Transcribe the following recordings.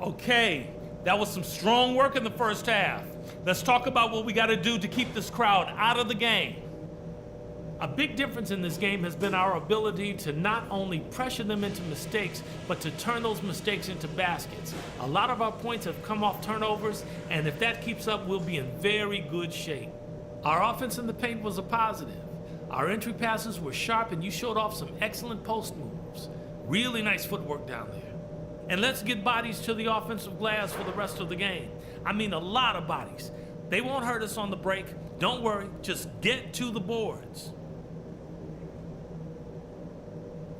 Okay, that was some strong work in the first half. Let's talk about what we got to do to keep this crowd out of the game. A big difference in this game has been our ability to not only pressure them into mistakes, but to turn those mistakes into baskets. A lot of our points have come off turnovers, and if that keeps up, we'll be in very good shape. Our offense in the paint was a positive. Our entry passes were sharp, and you showed off some excellent post moves. Really nice footwork down there. And let's get bodies to the offensive glass for the rest of the game. I mean, a lot of bodies. They won't hurt us on the break. Don't worry, just get to the boards.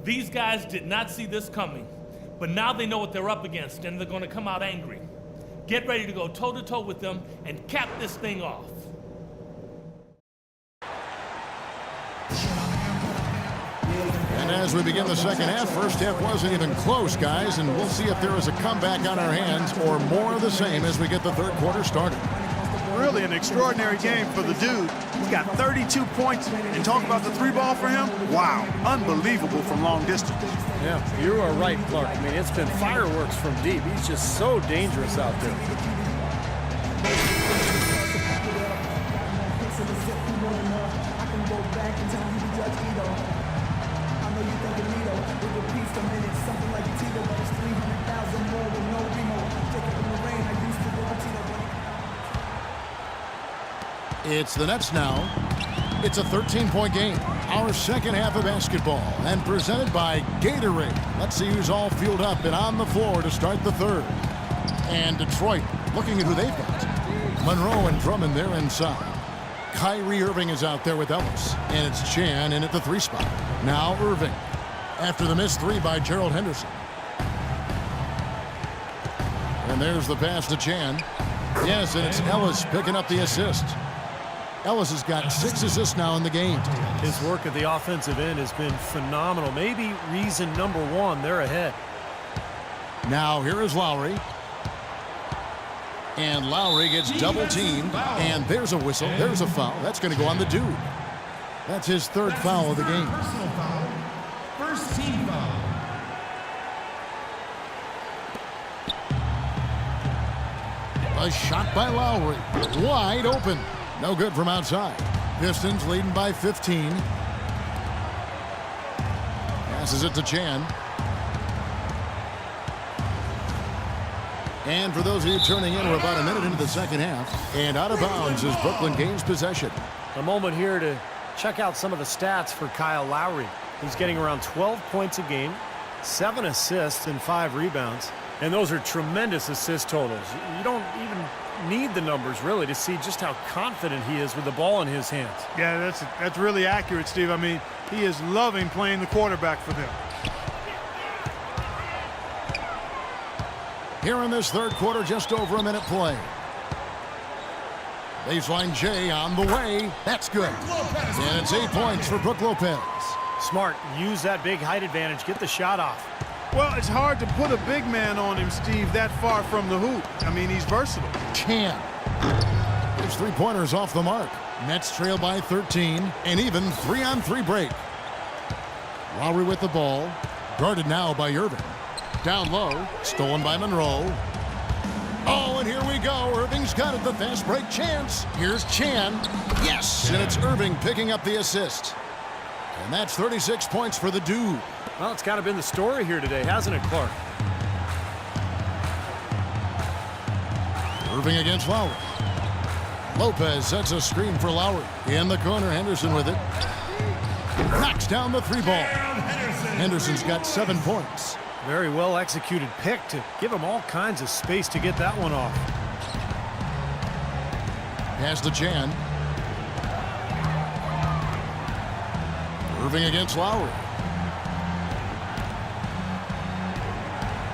These guys did not see this coming, but now they know what they're up against, and they're going to come out angry. Get ready to go toe-to-toe with them and cap this thing off. And as we begin the second half, first half wasn't even close, guys, and we'll see if there is a comeback on our hands or more of the same as we get the third quarter started. Really an extraordinary game for the dude. He's got 32 points, and talk about the three ball for him. Wow, unbelievable from long distance. Yeah, you are right, Clark. I mean, it's been fireworks from deep. He's just so dangerous out there. It's the Nets now. It's a 13-point game. Our second half of basketball, and presented by Gatorade. Let's see who's all fueled up and on the floor to start the third. And Detroit looking at who they've got. Monroe and Drummond there inside. Kyrie Irving is out there with Ellis. And it's Chan in at the 3 spot. Now Irving. After the missed 3 by Gerald Henderson. And there's the pass to Chan. Yes, and it's Ellis picking up the assist. Ellis has got 6 assists now in the game. His work at the offensive end has been phenomenal. Maybe reason number 1, they're ahead. Now here is Lowry. And Lowry gets double teamed. And there's a whistle. There's a foul. That's going to go on the dude. That's his third foul of the game. Personal foul. First team foul. A shot by Lowry. Wide open. No good from outside. Pistons leading by 15. Passes it to Chan. And for those of you turning in, we're about a minute into the second half. And out of bounds as Brooklyn gains possession. A moment here to check out some of the stats for Kyle Lowry. He's getting around 12 points a game, 7 assists and 5 rebounds. And those are tremendous assist totals. You don't even need the numbers, really, to see just how confident he is with the ball in his hands. Yeah, that's really accurate, Steve. I mean, he is loving playing the quarterback for them. Here in this third quarter, just over a minute play. Baseline J on the way. That's good. And it's 8 points for Brook Lopez. Smart. Use that big height advantage. Get the shot off. Well, it's hard to put a big man on him, Steve, that far from the hoop. I mean, he's versatile. Chan. His three-pointers off the mark. Nets trail by 13. An even 3-on-3 break. Lowry with the ball. Guarded now by Irving. Down low. Stolen by Monroe. Oh, and here we go. Irving's got it. The fast break chance. Here's Chan. Yes! And it's Irving picking up the assist. And that's 36 points for the dude. Well, it's kind of been the story here today, hasn't it, Clark? Irving against Lowry. Lopez sets a screen for Lowry. In the corner, Henderson with it. Knocks down the 3-ball. Henderson's got 7 points. Very well executed pick to give him all kinds of space to get that one off. Pass to Chan. Irving against Lowry.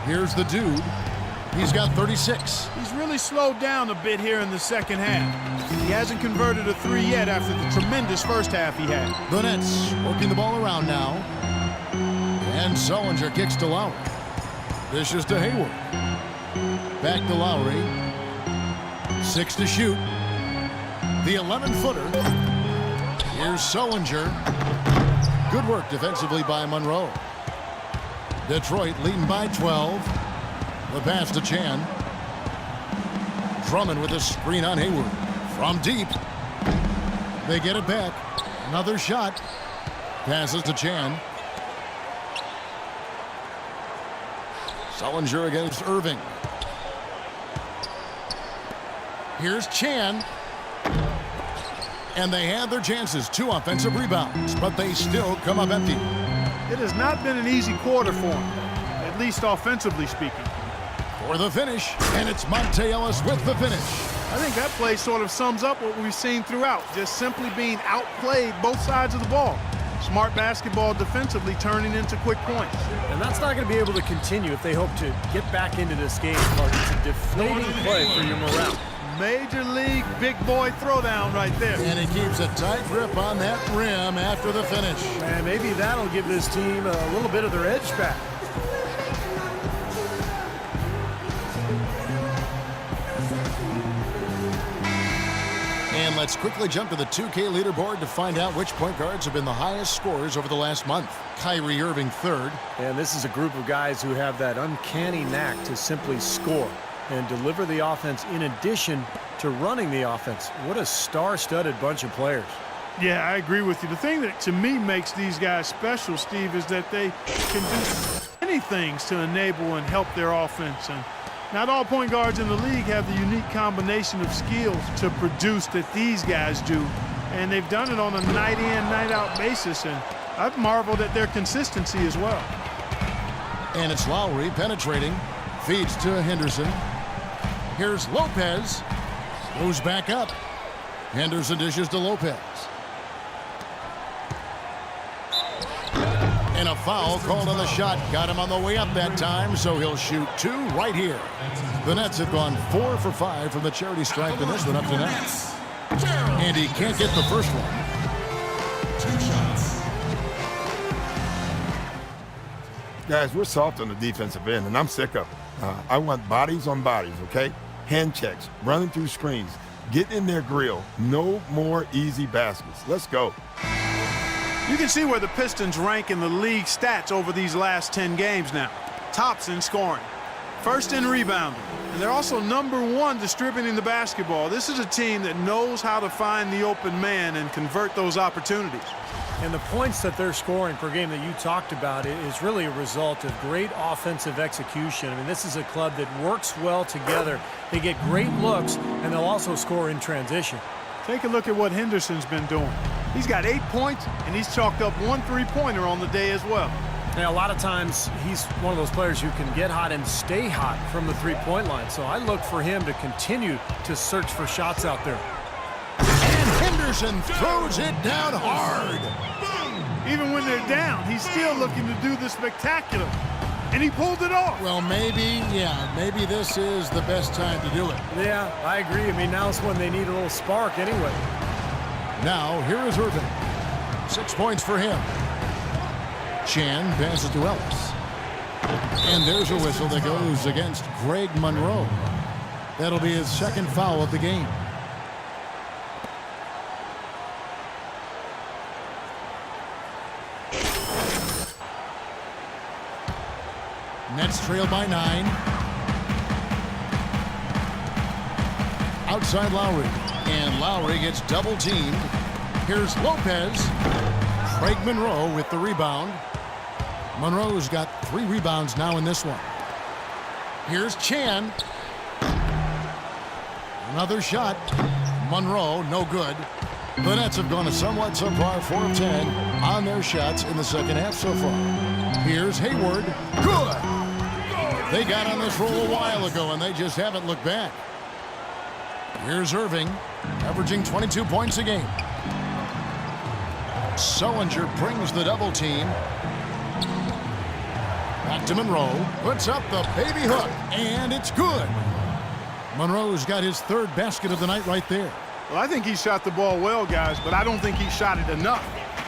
Here's the dude. He's got 36. He's really slowed down a bit here in the second half. He hasn't converted a 3 yet after the tremendous first half he had. The Nets working the ball around now. And Sullinger kicks to Lowry. Dishes to Hayward. Back to Lowry. 6 to shoot. The 11-footer. Here's Sullinger. Good work defensively by Monroe. Detroit leading by 12. The pass to Chan. Drummond with a screen on Hayward. From deep. They get it back. Another shot. Passes to Chan. Sullinger against Irving. Here's Chan. And they had their chances. 2 offensive rebounds, but they still come up empty. It has not been an easy quarter for him, at least offensively speaking. For the finish, and it's Monte Ellis with the finish. I think that play sort of sums up what we've seen throughout, just simply being outplayed both sides of the ball. Smart basketball defensively turning into quick points. And that's not going to be able to continue if they hope to get back into this game. It's a deflating play for your morale. Major league big boy throwdown right there. And he keeps a tight grip on that rim after the finish. And maybe that'll give this team a little bit of their edge back. And let's quickly jump to the 2K leaderboard to find out which point guards have been the highest scorers over the last month. Kyrie Irving 3rd. And this is a group of guys who have that uncanny knack to simply score and deliver the offense in addition to running the offense. What a star-studded bunch of players. Yeah, I agree with you. The thing that to me makes these guys special, Steve, is that they can do many things to enable and help their offense. And not all point guards in the league have the unique combination of skills to produce that these guys do. And they've done it on a night-in, night-out basis. And I've marveled at their consistency as well. And it's Lowry penetrating. Feeds to Henderson. Here's Lopez. Moves back up. Henderson dishes to Lopez. And a foul called on the shot. Got him on the way up that time, so he'll shoot 2 right here. The Nets have gone 4 for 5 from the charity stripe in this one up to now. And he can't get the first one. 2 shots. Guys, we're soft on the defensive end, and I'm sick of it. I want bodies on bodies, okay? Hand checks, running through screens, getting in their grill. No more easy baskets. Let's go. You can see where the Pistons rank in the league stats over these last 10 games now. Tops in scoring, first in rebounding, and they're also #1 distributing the basketball. This is a team that knows how to find the open man and convert those opportunities. And the points that they're scoring per game that you talked about is really a result of great offensive execution. I mean, this is a club that works well together. They get great looks, and they'll also score in transition. Take a look at what Henderson's been doing. He's got 8 points, and he's chalked up 1 3-pointer on the day as well. Now, a lot of times, he's one of those players who can get hot and stay hot from the three-point line. So I look for him to continue to search for shots out there. And Henderson throws it down hard. Even when they're down, he's still looking to do the spectacular. And he pulled it off. Well, maybe this is the best time to do it. Yeah, I agree. I mean, now's when they need a little spark anyway. Now, here is Irving. 6 points for him. Chan passes to Ellis. And there's a whistle that goes against Greg Monroe. That'll be his 2nd foul of the game. Nets trail by 9. Outside Lowry. And Lowry gets double teamed. Here's Lopez. Craig Monroe with the rebound. Monroe's got 3 rebounds now in this one. Here's Chan. Another shot. Monroe, no good. The Nets have gone a somewhat subpar 4 of 10 on their shots in the second half so far. Here's Hayward. Good. They got on this roll a while ago, and they just haven't looked back. Here's Irving, averaging 22 points a game. Sullinger brings the double team. Back to Monroe. Puts up the baby hook, and it's good. Monroe's got his 3rd basket of the night right there. Well, I think he shot the ball well, guys, but I don't think he shot it enough.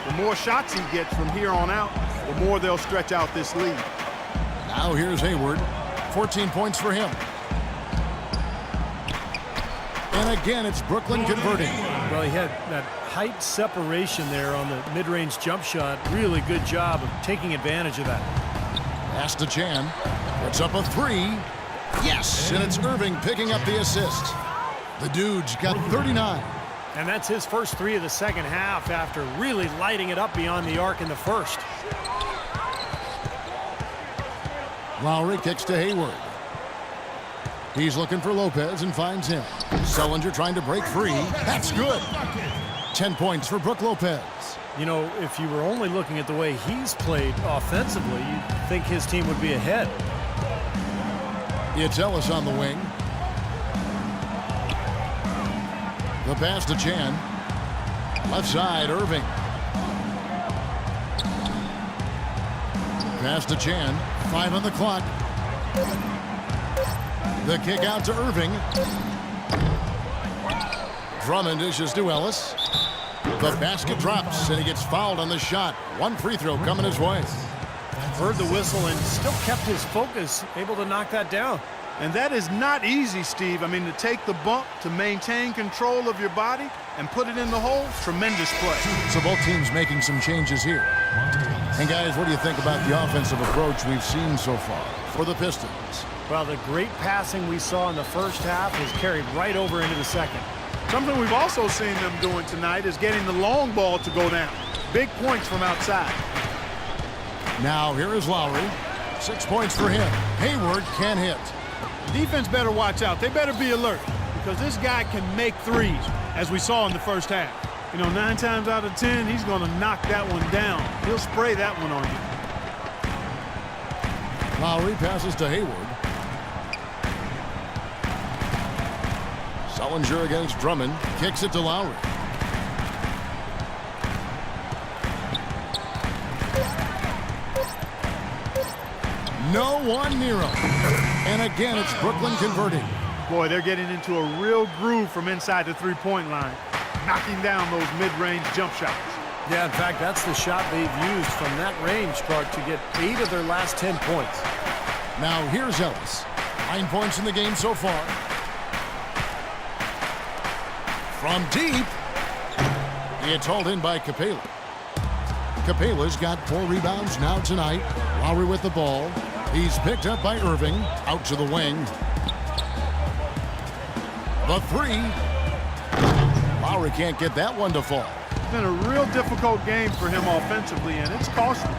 The more shots he gets from here on out, the more they'll stretch out this lead. Now here's Hayward. 14 points for him. And again, it's Brooklyn converting. Well, he had that height separation there on the mid-range jump shot. Really good job of taking advantage of that. Pass to Chan. Puts up a 3. Yes, and it's Irving picking up the assist. The dude's got 39. And that's his first 3 of the second half after really lighting it up beyond the arc in the first. Lowry kicks to Hayward. He's looking for Lopez and finds him. Sullinger trying to break free. That's good. 10 points for Brook Lopez. You know, if you were only looking at the way he's played offensively, you'd think his team would be ahead. It's Ellis on the wing. The pass to Chan. Left side, Irving. Pass to Chan. 5 on the clock. The kick out to Irving. Drummond dishes to Ellis. The basket drops, and he gets fouled on the shot. 1 free throw coming his way. Heard the whistle and still kept his focus, able to knock that down. And that is not easy, Steve. I mean, to take the bump, to maintain control of your body, and put it in the hole, tremendous play. So both teams making some changes here. And guys, what do you think about the offensive approach we've seen so far for the Pistons? Well, the great passing we saw in the first half is carried right over into the second. Something we've also seen them doing tonight is getting the long ball to go down. Big points from outside. Now here is Lowry. 6 points for him. Hayward can hit. Defense better watch out. They better be alert because this guy can make threes, as we saw in the first half. You know, 9 times out of 10, he's going to knock that one down. He'll spray that one on you. Lowry passes to Hayward. Sullinger against Drummond. Kicks it to Lowry. No one near him. And again, it's Brooklyn converting. Boy, they're getting into a real groove from inside the three-point line, knocking down those mid-range jump shots. Yeah, in fact, that's the shot they've used from that range, Clark, to get 8 of their last 10 points. Now here's Ellis. 9 points in the game so far. From deep. It's hauled in by Capela. Capela's got 4 rebounds now tonight. Lowry with the ball. He's picked up by Irving. Out to the wing. The 3. Lowry can't get that one to fall. It's been a real difficult game for him offensively, and it's costly.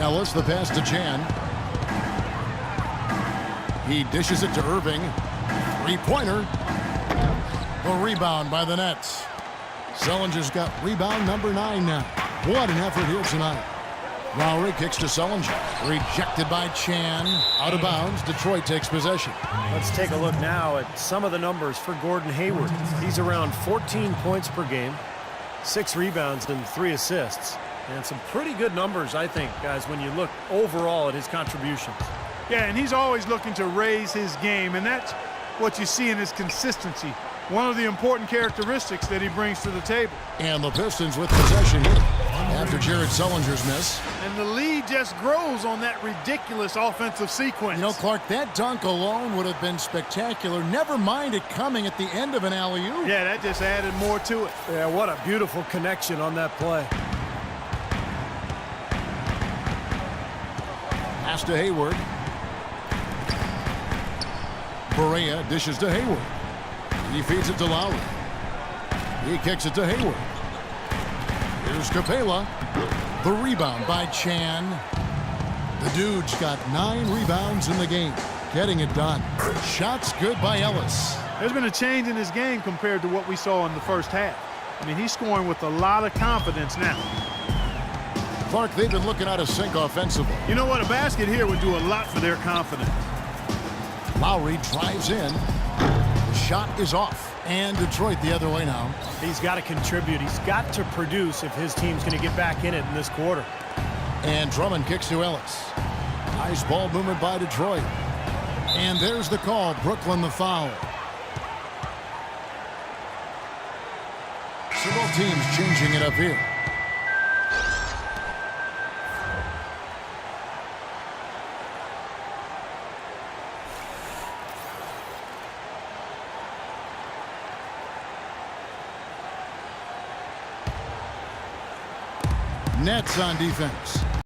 Ellis, the pass to Chan. He dishes it to Irving. 3-pointer. The rebound by the Nets. Sullinger's got rebound number 9 now. What an effort here tonight. Lowry kicks to Sullinger. Rejected by Chan. Out of bounds. Detroit takes possession. Let's take a look now at some of the numbers for Gordon Hayward. He's around 14 points per game, 6 rebounds and 3 assists. And some pretty good numbers, I think, guys, when you look overall at his contributions. Yeah, and he's always looking to raise his game, and that's what you see in his consistency. One of the important characteristics that he brings to the table. And the Pistons with possession here after Jared Sullinger's miss. And the lead just grows on that ridiculous offensive sequence. You know, Clark, that dunk alone would have been spectacular. Never mind it coming at the end of an alley-oop. Yeah, that just added more to it. Yeah, what a beautiful connection on that play. Pass to Hayward. Barea dishes to Hayward. He feeds it to Lowry. He kicks it to Hayward. Here's Capela. The rebound by Chan. The dude's got 9 rebounds in the game. Getting it done. Shots good by Ellis. There's been a change in his game compared to what we saw in the first half. I mean, he's scoring with a lot of confidence now. Clark, they've been looking out of sync offensively. You know what? A basket here would do a lot for their confidence. Lowry drives in. Shot is off. And Detroit the other way now. He's got to contribute. He's got to produce if his team's going to get back in it in this quarter. And Drummond kicks to Ellis. Nice ball movement by Detroit. And there's the call. Brooklyn the foul. So both teams changing it up here. Nets on defense.